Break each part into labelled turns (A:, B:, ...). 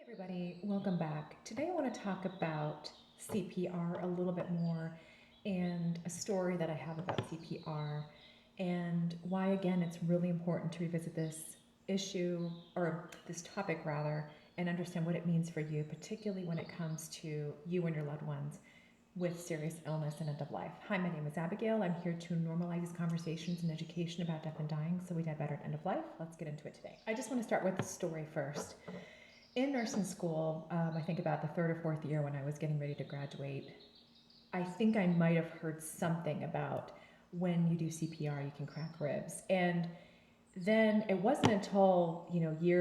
A: Everybody, welcome back. Today I want to talk about CPR a little bit more and a story that I have about CPR and why, again, it's really important to revisit this issue or this topic rather and understand what it means for you, particularly when it comes to you and your loved ones with serious illness and end of life. Hi, my name is Abigail. I'm here to normalize these conversations and education about death and dying so we die better at end of life. Let's get into it today. I just want to start with the story first. In nursing school, I think about the third or fourth year when I was getting ready to graduate, I think I might have heard something about when you do CPR, you can crack ribs. And then it wasn't until,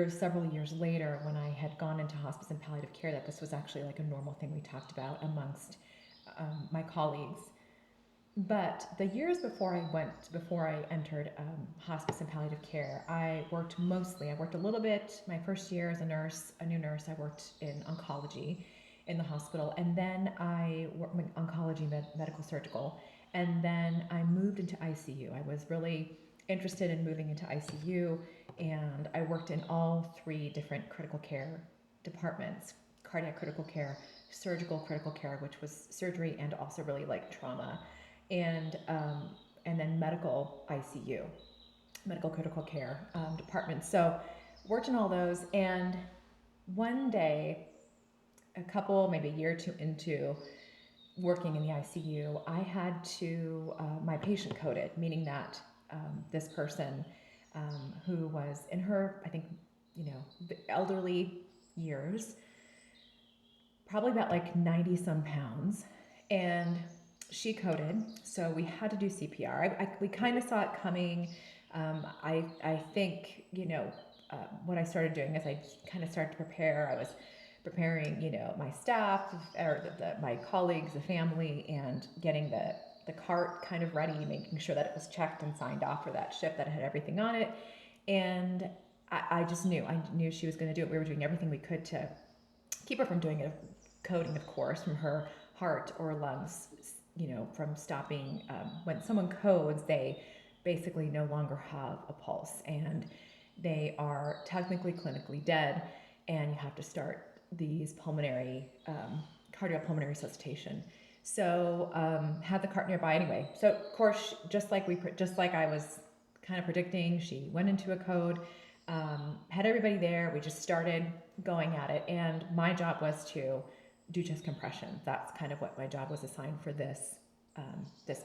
A: several years later when I had gone into hospice and palliative care that this was actually like a normal thing we talked about amongst my colleagues. But the years before I entered hospice and palliative care, I worked a little bit, my first year as a new nurse, I worked in oncology in the hospital. And then I worked in oncology, medical surgical. And then I moved into ICU. I was really interested in moving into ICU. And I worked in all three different critical care departments: cardiac critical care, surgical critical care, which was surgery and also really like trauma, and then medical ICU, medical critical care department. So worked in all those, and one day, maybe a year or two into working in the ICU, I had to my patient coded, meaning that this person who was in her, I think, elderly years, probably about like 90 some pounds, and she coded, so we had to do CPR. We kind of saw it coming. I think, what I started doing is I kind of started to prepare. I was preparing, my staff or my colleagues, the family, and getting the cart kind of ready, making sure that it was checked and signed off for that shift, that it had everything on it. And I just knew, she was going to do it. We were doing everything we could to keep her from doing it, coding, of course, from her heart or lungs, from stopping. When someone codes, they basically no longer have a pulse and they are technically clinically dead, and you have to start these cardiopulmonary resuscitation. So had the cart nearby anyway. So of course, just like I was kind of predicting, she went into a code, had everybody there. We just started going at it, and my job was to do chest compression. That's kind of what my job was assigned for this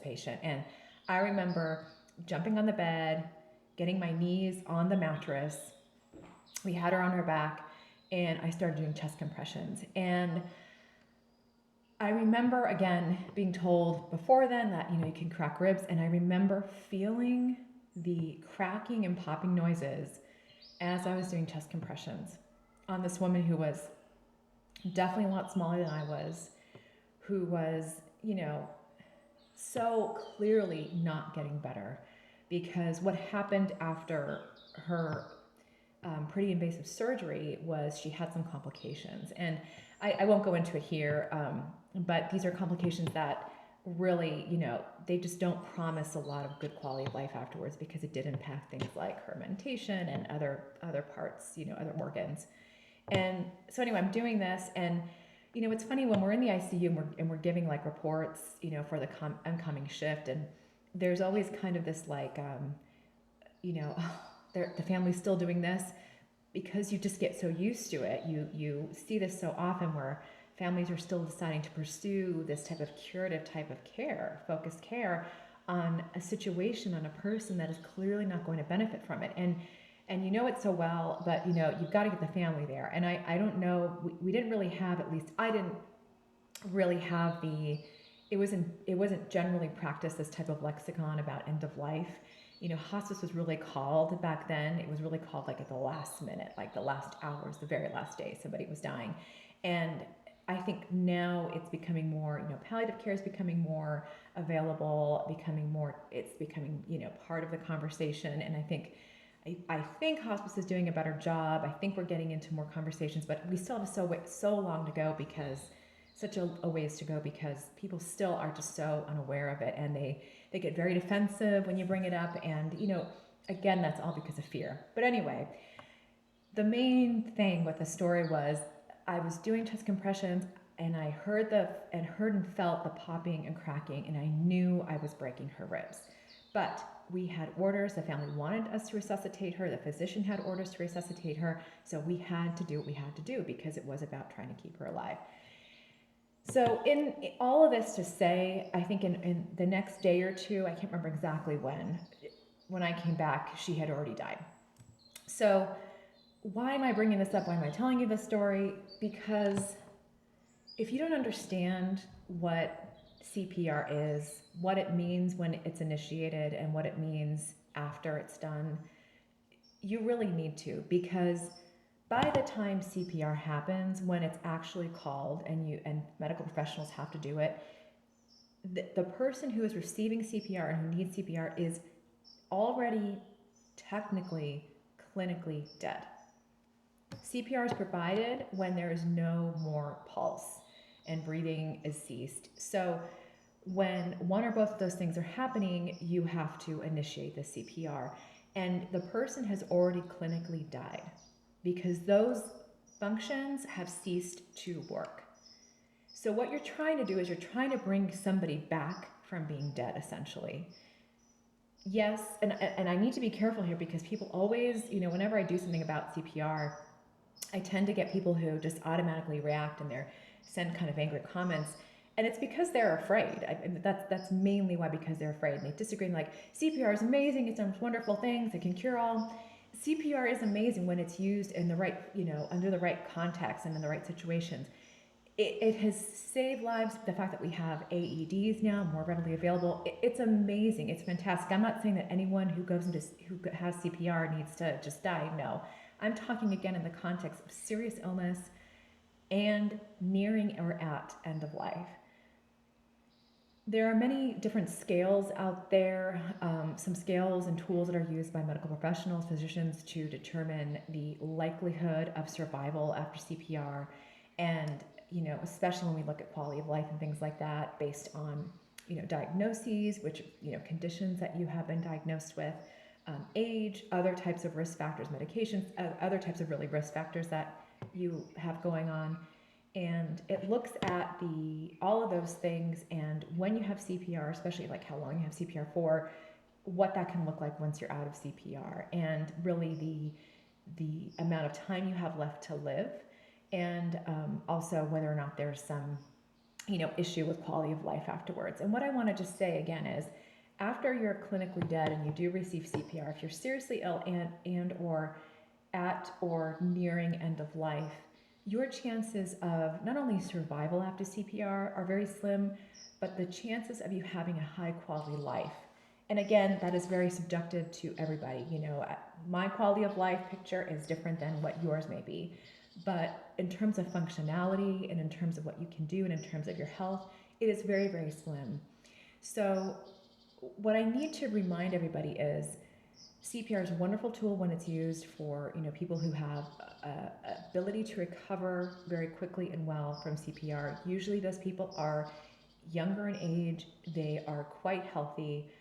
A: patient. And I remember jumping on the bed, getting my knees on the mattress. We had her on her back, and I started doing chest compressions. And I remember, again, being told before then that, you can crack ribs. And I remember feeling the cracking and popping noises as I was doing chest compressions on this woman who was definitely a lot smaller than I was, who was, so clearly not getting better, because what happened after her pretty invasive surgery was she had some complications. And I won't go into it here, but these are complications that really, they just don't promise a lot of good quality of life afterwards, because it did impact things like her mentation and other parts, other organs. And so anyway, I'm doing this, and it's funny when we're in the ICU and we're giving like reports, for the oncoming shift, and there's always kind of this like, the family's still doing this, because you just get so used to it. You see this so often where families are still deciding to pursue this type of curative type of care, focused care on a situation, on a person that is clearly not going to benefit from it. And it so well, but you've got to get the family there. And I don't know, we didn't really have, at least I didn't really have it wasn't generally practiced, this type of lexicon about end of life. Hospice was really called back then. It was really called like at the last minute, like the last hours, the very last day somebody was dying. And I think now it's becoming more, palliative care is becoming more available, it's becoming, part of the conversation. And I think hospice is doing a better job. I think we're getting into more conversations, but we still have so long to go, because such a ways to go, because people still are just so unaware of it, and they get very defensive when you bring it up. And, again, that's all because of fear. But anyway, the main thing with the story was I was doing chest compressions, and I heard and felt the popping and cracking, and I knew I was breaking her ribs. But we had orders. The family wanted us to resuscitate her. The physician had orders to resuscitate her. So we had to do what we had to do because it was about trying to keep her alive. So in all of this to say, I think in the next day or two, I can't remember exactly when I came back, she had already died. So why am I bringing this up? Why am I telling you this story? Because if you don't understand what CPR is, what it means when it's initiated, and what it means after it's done, you really need to, because by the time CPR happens, when it's actually called and medical professionals have to do it, the person who is receiving CPR and who needs CPR is already technically clinically dead. CPR is provided when there is no more pulse and breathing is ceased. So when one or both of those things are happening, you have to initiate the CPR. And the person has already clinically died because those functions have ceased to work. So what you're trying to do is you're trying to bring somebody back from being dead, essentially. Yes, and I need to be careful here because people always, whenever I do something about CPR, I tend to get people who just automatically react and they send kind of angry comments. And it's because they're afraid. That's mainly why, because they're afraid. And they disagree and like, CPR is amazing, it's done wonderful things, it can cure all. CPR is amazing when it's used in the right, under the right context and in the right situations. It has saved lives. The fact that we have AEDs now more readily available, it's amazing. It's fantastic. I'm not saying that anyone who has CPR needs to just die. No, I'm talking again in the context of serious illness and nearing or at end of life. There are many different scales out there, some scales and tools that are used by medical professionals, physicians, to determine the likelihood of survival after CPR. And especially when we look at quality of life and things like that, based on, diagnoses, which, conditions that you have been diagnosed with, age, other types of risk factors, medications, other types of really risk factors that you have going on. And it looks at all of those things, and when you have CPR, especially like how long you have CPR for, what that can look like once you're out of CPR, and really the amount of time you have left to live. And also whether or not there's some, issue with quality of life afterwards. And what I want to just say again is, after you're clinically dead and you do receive CPR, if you're seriously ill and or at or nearing end of life, your chances of not only survival after CPR are very slim, but the chances of you having a high quality life. And again, that is very subjective to everybody. My quality of life picture is different than what yours may be. But in terms of functionality and in terms of what you can do and in terms of your health, it is very, very slim. So what I need to remind everybody is CPR is a wonderful tool when it's used for people who have ability to recover very quickly and well from CPR. Usually those people are younger in age, they are quite healthy,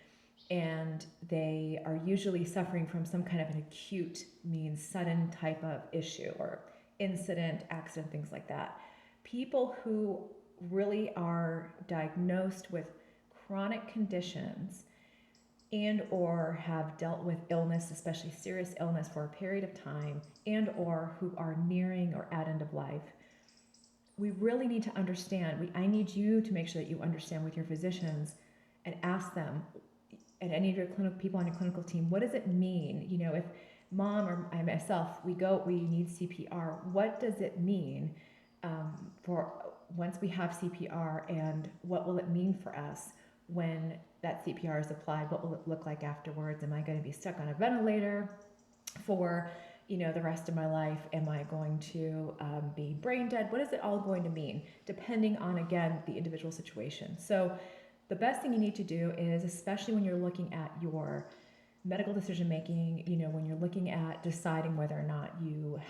A: and they are usually suffering from some kind of an acute, means sudden type of issue or incident, accident, things like that. People who really are diagnosed with chronic conditions and or have dealt with illness, especially serious illness, for a period of time, and or who are nearing or at end of life, we really need to understand. I need you to make sure that you understand with your physicians and ask them, and any of your clinical people on your clinical team, what does it mean? If mom or I myself, we need CPR, what does it mean for once we have CPR, and what will it mean for us when that CPR is applied? What will it look like afterwards? Am I going to be stuck on a ventilator for the rest of my life? Am I going to be brain dead? What is it all going to mean, depending on, again, the individual situation? So the best thing you need to do is, especially when you're looking at your medical decision making, when you're looking at deciding whether or not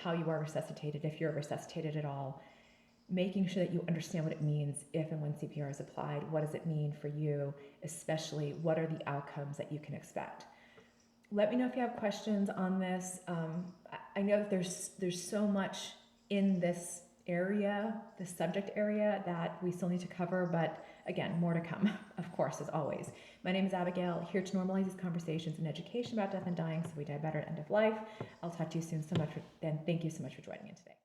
A: how you are resuscitated, if you're resuscitated at all, making sure that you understand what it means if and when CPR is applied. What does it mean for you? Especially, what are the outcomes that you can expect? Let me know if you have questions on this. I know that there's so much in this area, the subject area that we still need to cover, but again, more to come, of course, as always. My name is Abigail, here to normalize these conversations and education about death and dying so we die better at end of life. I'll talk to you soon. Thank you so much for joining in today.